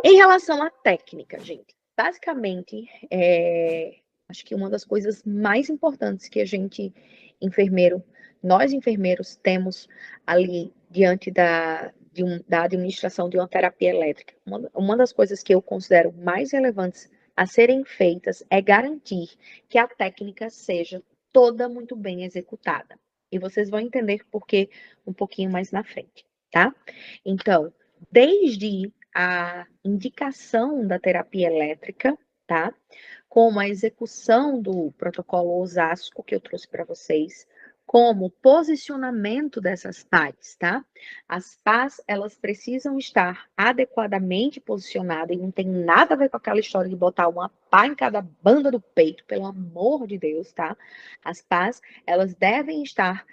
Em relação à técnica, gente, basicamente, acho que uma das coisas mais importantes que nós enfermeiros temos ali diante da administração de uma terapia elétrica, uma das coisas que eu considero mais relevantes a serem feitas é garantir que a técnica seja toda muito bem executada. E vocês vão entender por quê um pouquinho mais na frente, tá? Então, desde a indicação da terapia elétrica, tá? Como a execução do protocolo Osasco que eu trouxe para vocês, como o posicionamento dessas PAs, tá? As PAs, elas precisam estar adequadamente posicionadas e não tem nada a ver com aquela história de botar uma pá em cada banda do peito, pelo amor de Deus, tá? As PAs, elas devem estar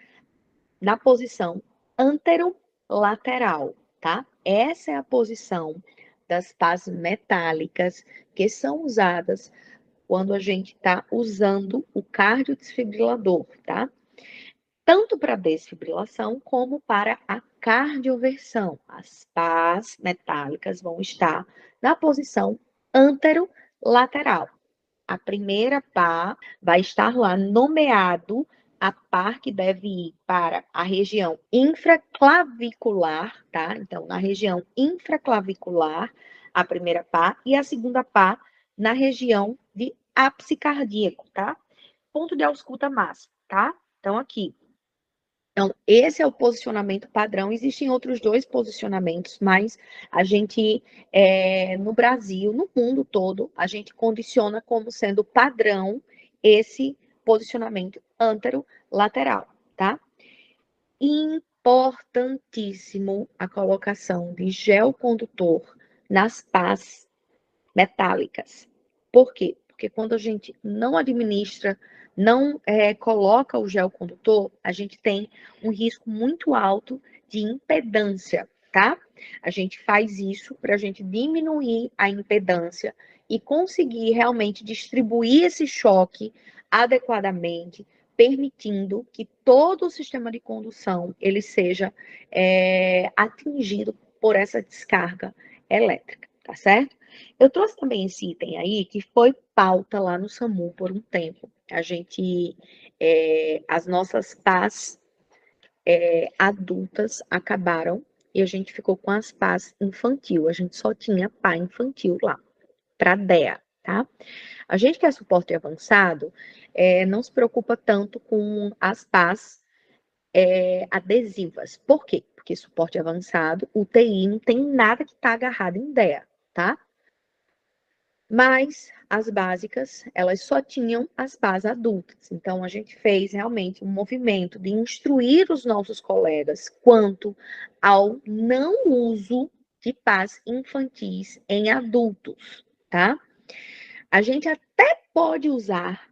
na posição anterolateral, tá? Essa é a posição das pás metálicas que são usadas quando a gente está usando o cardiodesfibrilador, tá? Tanto para desfibrilação como para a cardioversão. As pás metálicas vão estar na posição anterolateral. A primeira pá vai estar lá nomeado a pá que deve ir para a região infraclavicular, tá? Então, na região infraclavicular, a primeira pá, e a segunda pá na região de ápice cardíaco, tá? Ponto de ausculta máxima, tá? Então, aqui. Então, esse é o posicionamento padrão. Existem outros dois posicionamentos, mas a gente, no Brasil, no mundo todo, a gente condiciona como sendo padrão esse posicionamento anterolateral, tá? Importantíssimo a colocação de gel condutor nas pás metálicas. Por quê? Porque quando a gente não administra, não coloca o gel condutor, a gente tem um risco muito alto de impedância, tá? A gente faz isso para a gente diminuir a impedância e conseguir realmente distribuir esse choque adequadamente, permitindo que todo o sistema de condução ele seja atingido por essa descarga elétrica, tá certo? Eu trouxe também esse item aí, que foi pauta lá no SAMU por um tempo. As nossas PAs adultas acabaram e a gente ficou com as PAs infantil. A gente só tinha PA infantil lá, para DEA, tá? A gente que é suporte avançado, não se preocupa tanto com as PAs adesivas. Por quê? Porque suporte avançado, UTI, não tem nada que está agarrado em DEA, tá? Mas as básicas, elas só tinham as pás adultas. Então, a gente fez realmente um movimento de instruir os nossos colegas quanto ao não uso de pás infantis em adultos, tá? A gente até pode usar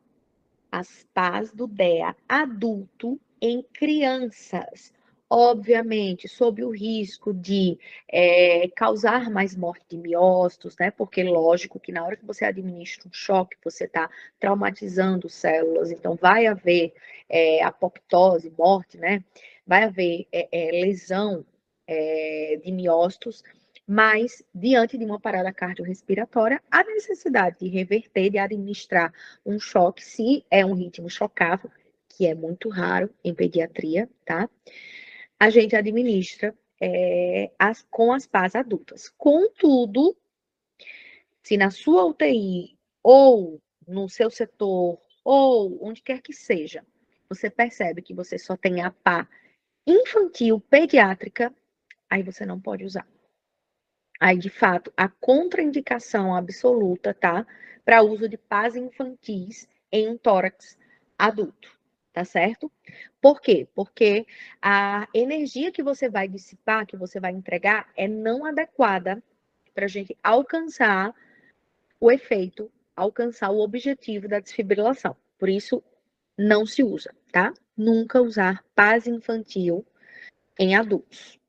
as pás do DEA adulto em crianças, obviamente, sob o risco de causar mais morte de miócitos, né? Porque, lógico, que na hora que você administra um choque, você está traumatizando células, então vai haver apoptose, morte, né? Vai haver lesão de miócitos, mas, diante de uma parada cardiorrespiratória, a necessidade de reverter, de administrar um choque, se é um ritmo chocável, que é muito raro em pediatria, tá? A gente administra com as pás adultas. Contudo, se na sua UTI, ou no seu setor, ou onde quer que seja, você percebe que você só tem a pá infantil pediátrica, aí você não pode usar. Aí, de fato, a contraindicação absoluta, tá? Para uso de pás infantis em um tórax adulto, tá certo? Por quê? Porque a energia que você vai dissipar, que você vai entregar, é não adequada para a gente alcançar o efeito, alcançar o objetivo da desfibrilação. Por isso, não se usa, tá? Nunca usar pás infantil em adultos.